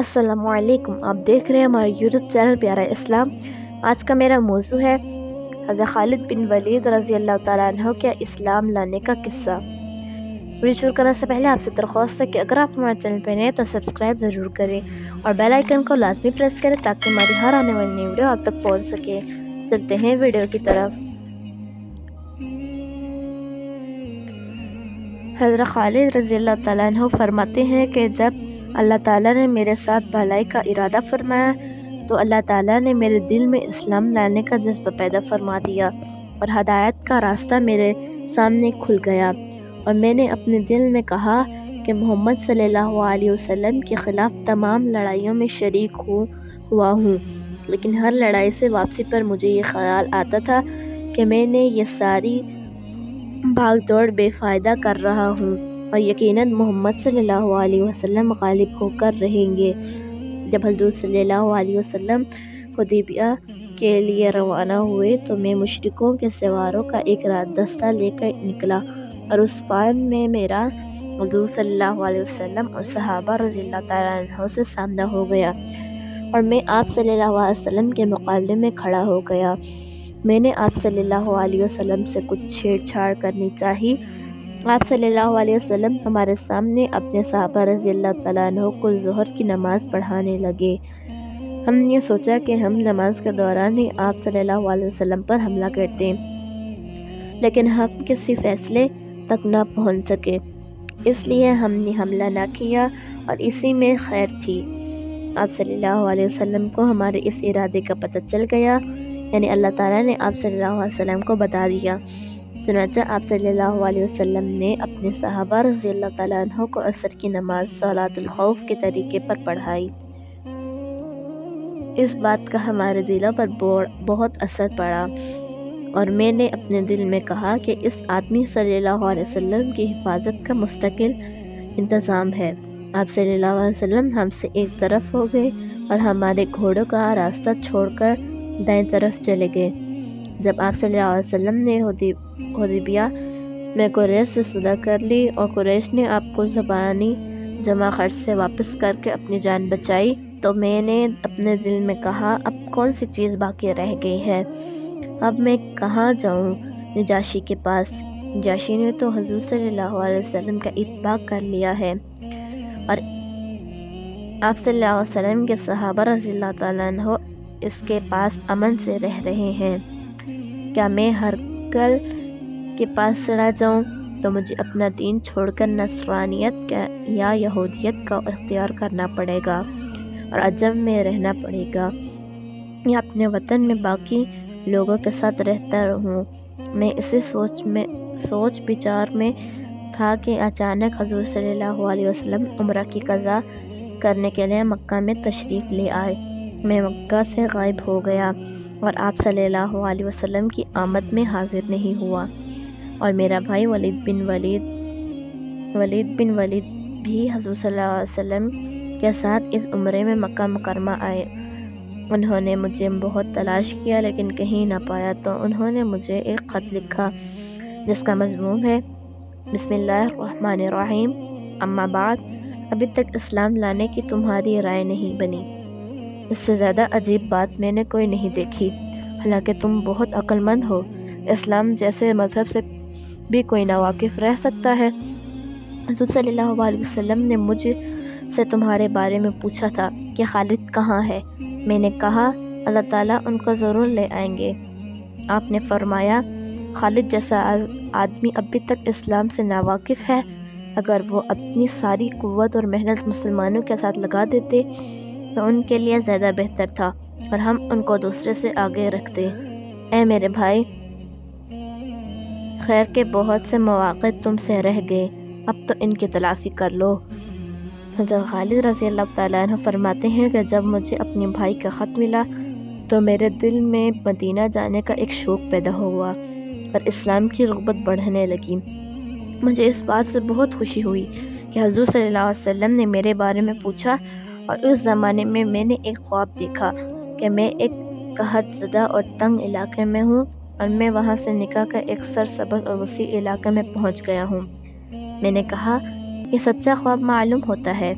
السلام علیکم، آپ دیکھ رہے ہیں ہمارا یوٹیوب چینل پیارا اسلام۔ آج کا میرا موضوع ہے حضرت خالد بن ولید رضی اللہ تعالیٰ عنہ کے اسلام لانے کا قصہ۔ ویڈیو شروع کرنے سے پہلے آپ سے درخواست ہے کہ اگر آپ ہمارے چینل پہ نئے ہیں تو سبسکرائب ضرور کریں اور بیل آئیکن کو لازمی پریس کریں تاکہ ہماری ہر آنے والی نئی ویڈیو آپ تک پہنچ سکے۔ چلتے ہیں ویڈیو کی طرف۔ حضرت خالد رضی اللہ تعالیٰ عنہ فرماتے ہیں کہ جب اللہ تعالیٰ نے میرے ساتھ بھلائی کا ارادہ فرمایا تو اللہ تعالیٰ نے میرے دل میں اسلام لانے کا جذبہ پیدا فرما دیا اور ہدایت کا راستہ میرے سامنے کھل گیا، اور میں نے اپنے دل میں کہا کہ محمد صلی اللہ علیہ وسلم کے خلاف تمام لڑائیوں میں شریک ہوا ہوں، لیکن ہر لڑائی سے واپسی پر مجھے یہ خیال آتا تھا کہ میں نے یہ ساری بھاگ دوڑ بے فائدہ کر رہا ہوں اور یقیناً محمد صلی اللہ علیہ وسلم غالب ہو کر رہیں گے۔ جب حضور صلی اللہ علیہ وسلم حدیبیہ کے لیے روانہ ہوئے تو میں مشرکوں کے سواروں کا ایک دستہ لے کر نکلا، اور اس فان میں میرا حضور صلی اللہ علیہ وسلم اور صحابہ رضی اللہ تعالیٰ عنہ سے سامنا ہو گیا، اور میں آپ صلی اللہ علیہ وسلم کے مقابلے میں کھڑا ہو گیا۔ میں نے آپ صلی اللہ علیہ وسلم سے کچھ چھیڑ چھاڑ کرنی چاہی۔ آپ صلی اللہ علیہ وسلم ہمارے سامنے اپنے صحابہ رضی اللہ تعالیٰ عنہ کو ظہر کی نماز پڑھانے لگے۔ ہم نے سوچا کہ ہم نماز کے دوران ہی آپ صلی اللہ علیہ وسلم پر حملہ کرتے، لیکن ہم کسی فیصلے تک نہ پہنچ سکے، اس لیے ہم نے حملہ نہ کیا، اور اسی میں خیر تھی۔ آپ صلی اللہ علیہ وسلم کو ہمارے اس ارادے کا پتہ چل گیا، یعنی اللہ تعالیٰ نے آپ صلی اللہ علیہ وسلم کو بتا دیا۔ چنانچہ آپ صلی اللہ علیہ وسلم نے اپنے صحابہ رضی اللہ تعالیٰ عنہ کو عصر کی نماز صلاۃ الخوف کے طریقے پر پڑھائی۔ اس بات کا ہمارے دلوں پر بہت اثر پڑا، اور میں نے اپنے دل میں کہا کہ اس آدمی صلی اللہ علیہ وسلم کی حفاظت کا مستقل انتظام ہے۔ آپ صلی اللہ علیہ وسلم ہم سے ایک طرف ہو گئے اور ہمارے گھوڑوں کا راستہ چھوڑ کر دائیں طرف چلے گئے۔ جب آپ صلی اللہ علیہ وسلم نے حدیبیہ میں قریش سے صلح کر لی اور قریش نے آپ کو زبانی جمع خرچ سے واپس کر کے اپنی جان بچائی، تو میں نے اپنے دل میں کہا اب کون سی چیز باقی رہ گئی ہے، اب میں کہاں جاؤں نجاشی کے پاس۔ نجاشی نے تو حضور صلی اللہ علیہ وسلم کا اتباع کر لیا ہے، اور آپ صلی اللہ علیہ وسلم کے صحابہ رضی اللہ تعالیٰ عنہ اس کے پاس امن سے رہ رہے ہیں۔ کیا میں ہرقل کے پاس چلا جاؤں تو مجھے اپنا دین چھوڑ کر نصرانیت یا یہودیت کا اختیار کرنا پڑے گا اور عجم میں رہنا پڑے گا، یا اپنے وطن میں باقی لوگوں کے ساتھ رہتا رہوں۔ میں اسی سوچ بچار میں تھا کہ اچانک حضور صلی اللہ علیہ وسلم عمرہ کی قضا کرنے کے لیے مکہ میں تشریف لے آئے۔ میں مکہ سے غائب ہو گیا اور آپ صلی اللہ علیہ وسلم کی آمد میں حاضر نہیں ہوا، اور میرا بھائی ولید بن ولید بھی حضور صلی اللہ علیہ وسلم کے ساتھ اس عمرے میں مکہ مکرمہ آئے۔ انہوں نے مجھے بہت تلاش کیا لیکن کہیں نہ پایا، تو انہوں نے مجھے ایک خط لکھا جس کا مضمون ہے بسم اللہ الرحمن الرحیم، اما بعد، ابھی تک اسلام لانے کی تمہاری رائے نہیں بنی۔ اس سے زیادہ عجیب بات میں نے کوئی نہیں دیکھی، حالانکہ تم بہت عقل مند ہو۔ اسلام جیسے مذہب سے بھی کوئی ناواقف رہ سکتا ہے؟ حضور صلی اللہ علیہ وسلم نے مجھ سے تمہارے بارے میں پوچھا تھا کہ خالد کہاں ہے؟ میں نے کہا اللہ تعالیٰ ان کو ضرور لے آئیں گے۔ آپ نے فرمایا خالد جیسا آدمی ابھی تک اسلام سے ناواقف ہے، اگر وہ اپنی ساری قوت اور محنت مسلمانوں کے ساتھ لگا دیتے تو ان کے لیے زیادہ بہتر تھا، اور ہم ان کو دوسرے سے آگے رکھتے۔ اے میرے بھائی، خیر کے بہت سے مواقع تم سے رہ گئے، اب تو ان کی تلافی کر لو۔ حضرت خالد رضی اللہ تعالیٰ عنہ فرماتے ہیں کہ جب مجھے اپنے بھائی کا خط ملا تو میرے دل میں مدینہ جانے کا ایک شوق پیدا ہوا اور اسلام کی رغبت بڑھنے لگی۔ مجھے اس بات سے بہت خوشی ہوئی کہ حضور صلی اللہ علیہ وسلم نے میرے بارے میں پوچھا، اور اس زمانے میں میں نے ایک خواب دیکھا کہ میں ایک قحط زدہ اور تنگ علاقے میں ہوں، اور میں وہاں سے نکل کر ایک سرسبز اور وسیع علاقے میں پہنچ گیا ہوں۔ میں نے کہا یہ سچا خواب معلوم ہوتا ہے،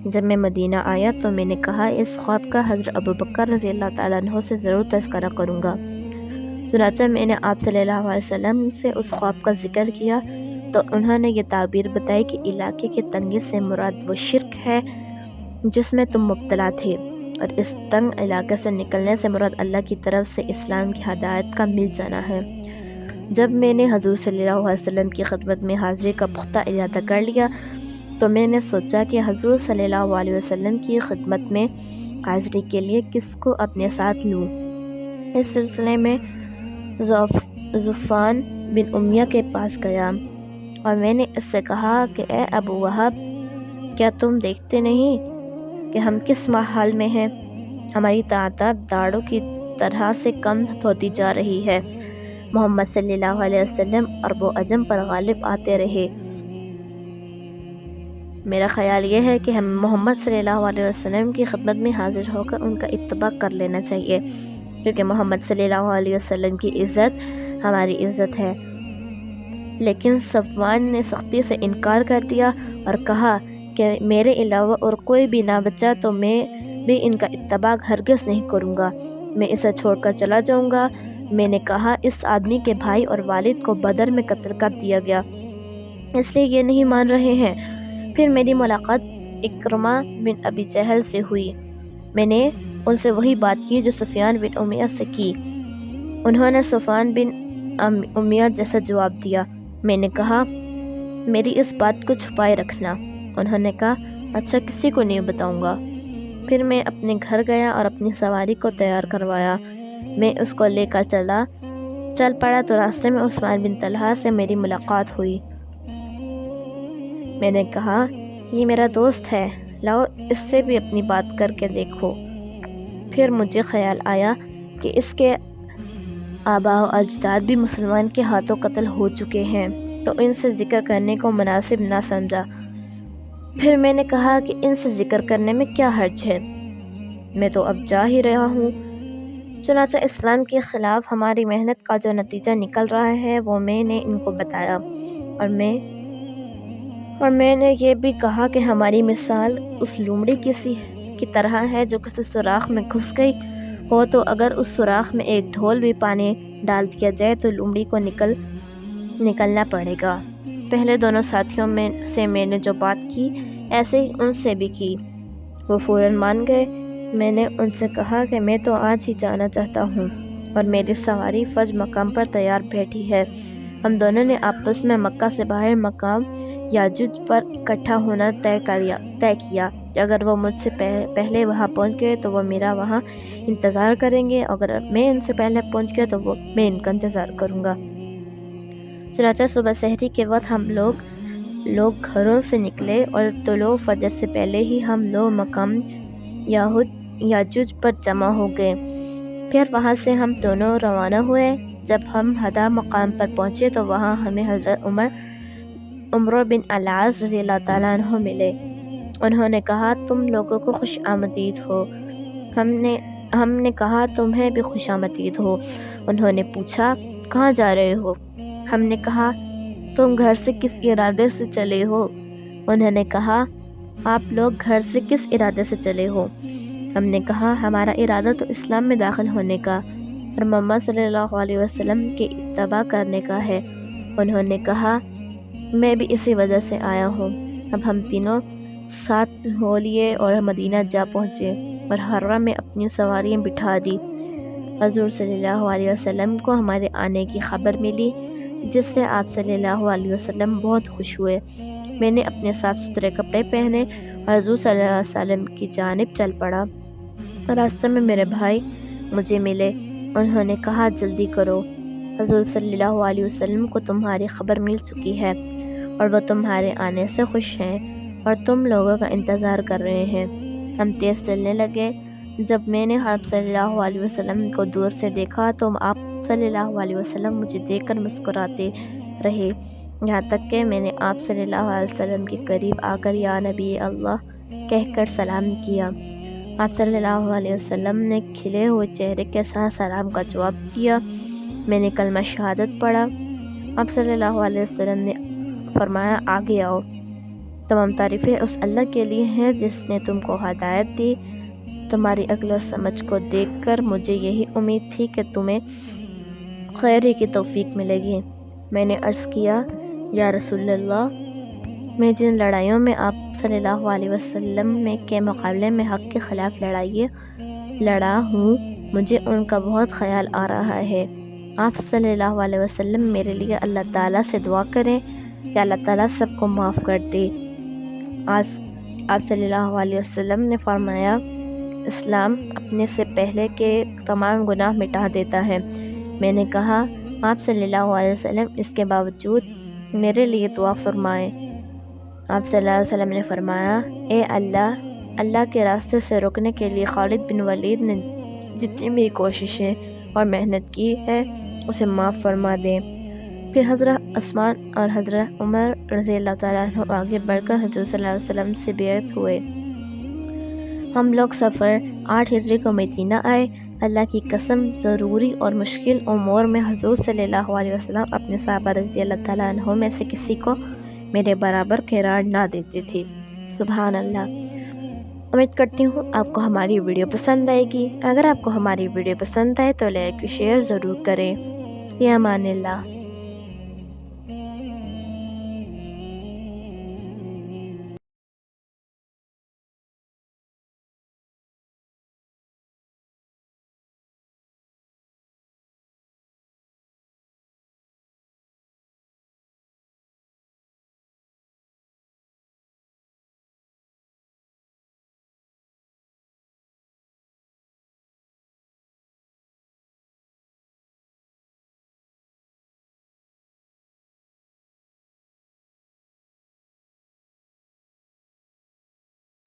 جب میں مدینہ آیا تو میں نے کہا اس خواب کا حضرت ابوبکر رضی اللہ تعالیٰ عنہ سے ضرور تذکرہ کروں گا۔ چنانچہ میں نے آپ صلی اللہ علیہ وسلم سے اس خواب کا ذکر کیا تو انہوں نے یہ تعبیر بتائی کہ علاقے کی تنگی سے مراد وہ شرک ہے جس میں تم مبتلا تھے، اور اس تنگ علاقے سے نکلنے سے مراد اللہ کی طرف سے اسلام کی ہدایت کا مل جانا ہے۔ جب میں نے حضور صلی اللہ علیہ وسلم کی خدمت میں حاضری کا پختہ ارادہ کر لیا تو میں نے سوچا کہ حضور صلی اللہ علیہ وسلم کی خدمت میں حاضری کے لیے کس کو اپنے ساتھ لوں۔ اس سلسلے میں ظفوان بن امیہ کے پاس گیا اور میں نے اس سے کہا کہ اے ابو وہب، کیا تم دیکھتے نہیں کہ ہم کس حال میں ہیں؟ ہماری تعداد داڑوں کی طرح سے کم ہوتی جا رہی ہے۔ محمد صلی اللہ علیہ وسلم عرب و عجم پر غالب آتے رہے۔ میرا خیال یہ ہے کہ ہم محمد صلی اللہ علیہ وسلم کی خدمت میں حاضر ہو کر ان کا اتباع کر لینا چاہیے، کیونکہ محمد صلی اللہ علیہ وسلم کی عزت ہماری عزت ہے۔ لیکن صفوان نے سختی سے انکار کر دیا اور کہا کہ میرے علاوہ اور کوئی بھی نہ بچا تو میں بھی ان کا اتباع ہرگز نہیں کروں گا، میں اسے چھوڑ کر چلا جاؤں گا۔ میں نے کہا اس آدمی کے بھائی اور والد کو بدر میں قتل کر دیا گیا، اس لیے یہ نہیں مان رہے ہیں۔ پھر میری ملاقات اکرمہ بن ابی جہل سے ہوئی۔ میں نے ان سے وہی بات کی جو سفیان بن امیہ سے کی۔ انہوں نے سفیان بن امیہ جیسا جواب دیا۔ میں نے کہا میری اس بات کو چھپائے رکھنا۔ انہوں نے کہا اچھا، کسی کو نہیں بتاؤں گا۔ پھر میں اپنے گھر گیا اور اپنی سواری کو تیار کروایا۔ میں اس کو لے کر چل پڑا تو راستے میں عثمان بن طلحہ سے میری ملاقات ہوئی۔ میں نے کہا یہ میرا دوست ہے، لاؤ اس سے بھی اپنی بات کر کے دیکھو۔ پھر مجھے خیال آیا کہ اس کے آباء و اجداد بھی مسلمان کے ہاتھوں قتل ہو چکے ہیں، تو ان سے ذکر کرنے کو مناسب نہ سمجھا۔ پھر میں نے کہا کہ ان سے ذکر کرنے میں کیا حرج ہے، میں تو اب جا ہی رہا ہوں۔ چنانچہ اسلام کے خلاف ہماری محنت کا جو نتیجہ نکل رہا ہے وہ میں نے ان کو بتایا، اور میں نے یہ بھی کہا کہ ہماری مثال اس لومڑی کی طرح ہے جو کسی سوراخ میں گھس گئی ہو، تو اگر اس سوراخ میں ایک ڈھول بھی پانی ڈال دیا جائے تو لومڑی کو نکلنا پڑے گا۔ پہلے دونوں ساتھیوں سے میں نے جو بات کی ایسے ہی ان سے بھی کی، وہ فوراً مان گئے۔ میں نے ان سے کہا کہ میں تو آج ہی جانا چاہتا ہوں اور میری سواری فج مقام پر تیار بیٹھی ہے۔ ہم دونوں نے آپس میں مکہ سے باہر مقام یاجوج پر اکٹھا ہونا طے کیا کہ اگر وہ مجھ سے پہلے وہاں پہنچ گئے تو وہ میرا وہاں انتظار کریں گے، اگر میں ان سے پہلے پہنچ گیا تو میں ان کا انتظار کروں گا۔ چنانچہ صبح سحری کے وقت ہم لوگ گھروں سے نکلے اور طلوع فجر سے پہلے ہی ہم لوگ مقام یاجوج پر جمع ہو گئے۔ پھر وہاں سے ہم دونوں روانہ ہوئے۔ جب ہم ہدا مقام پر پہنچے تو وہاں ہمیں حضرت عمرو بن العاص رضی اللہ تعالیٰ عنہ ملے۔ انہوں نے کہا تم لوگوں کو خوش آمدید ہو۔ ہم نے کہا تمہیں بھی خوش آمدید ہو۔ انہوں نے پوچھا کہاں جا رہے ہو؟ ہم نے کہا تم گھر سے کس ارادے سے چلے ہو؟ انہوں نے کہا آپ لوگ گھر سے کس ارادے سے چلے ہو؟ ہم نے کہا ہمارا ارادہ تو اسلام میں داخل ہونے کا اور محمد صلی اللہ علیہ وسلم کے اتباع کرنے کا ہے۔ انہوں نے کہا میں بھی اسی وجہ سے آیا ہوں۔ اب ہم تینوں ساتھ ہو لیے اور مدینہ جا پہنچے اور حرم میں اپنی سواریاں بٹھا دی۔ حضور صلی اللہ علیہ وسلم کو ہمارے آنے کی خبر ملی، جس سے آپ صلی اللہ علیہ وسلم بہت خوش ہوئے۔ میں نے اپنے صاف ستھرے کپڑے پہنے اور حضور صلی اللہ علیہ وسلم کی جانب چل پڑا۔ راستے میں میرے بھائی مجھے ملے۔ انہوں نے کہا جلدی کرو، حضور صلی اللہ علیہ وسلم کو تمہاری خبر مل چکی ہے اور وہ تمہارے آنے سے خوش ہیں اور تم لوگوں کا انتظار کر رہے ہیں۔ ہم تیز چلنے لگے۔ جب میں نے آپ صلی اللہ علیہ وسلم کو دور سے دیکھا تو آپ صلی اللہ علیہ وسلم مجھے دیکھ کر مسکراتے رہے، یہاں تک کہ میں نے آپ صلی اللہ علیہ وسلم کے قریب آ کر یا نبی اللہ کہہ کر سلام کیا۔ آپ صلی اللہ علیہ وسلم نے کھلے ہوئے چہرے کے ساتھ سلام کا جواب دیا۔ میں نے کلمہ شہادت پڑھا۔ آپ صلی اللہ علیہ وسلم نے فرمایا آگے آؤ۔ تمام تعریفیں اس اللہ کے لیے ہیں جس نے تم کو ہدایت دی۔ تمہاری عقل و سمجھ کو دیکھ کر مجھے یہی امید تھی کہ تمہیں خیر ہی کی توفیق ملے گی۔ میں نے عرض کیا، یا رسول اللہ، میں جن لڑائیوں میں آپ صلی اللہ علیہ وسلم کے مقابلے میں حق کے خلاف لڑا ہوں، مجھے ان کا بہت خیال آ رہا ہے۔ آپ صلی اللہ علیہ وسلم میرے لیے اللہ تعالیٰ سے دعا کریں کہ اللہ تعالیٰ سب کو معاف کر دے۔ آپ صلی اللہ علیہ وسلم نے فرمایا، اسلام اپنے سے پہلے کے تمام گناہ مٹا دیتا ہے۔ میں نے کہا، آپ صلی اللہ علیہ وسلم اس کے باوجود میرے لیے دعا فرمائیں۔ آپ صلی اللہ علیہ وسلم نے فرمایا، اے اللہ کے راستے سے رکنے کے لیے خالد بن ولید نے جتنی بھی کوششیں اور محنت کی ہے اسے معاف فرما دیں۔ پھر حضرت عثمان اور حضرت عمر رضی اللہ تعالیٰ عنہ آگے بڑھ کر حضور صلی اللہ علیہ وسلم سے بیعت ہوئے۔ ہم لوگ سفر 8 ہجری کو مدینہ آئے۔ اللہ کی قسم، ضروری اور مشکل امور میں حضور صلی اللہ علیہ وسلم اپنے صحابہ رضی اللہ تعالیٰ عنہ میں سے کسی کو میرے برابر قرار نہ دیتی تھی۔ سبحان اللہ۔ امید کرتی ہوں آپ کو ہماری ویڈیو پسند آئے گی۔ اگر آپ کو ہماری ویڈیو پسند آئے تو لائک و شیئر ضرور کریں۔ فی امان اللہ۔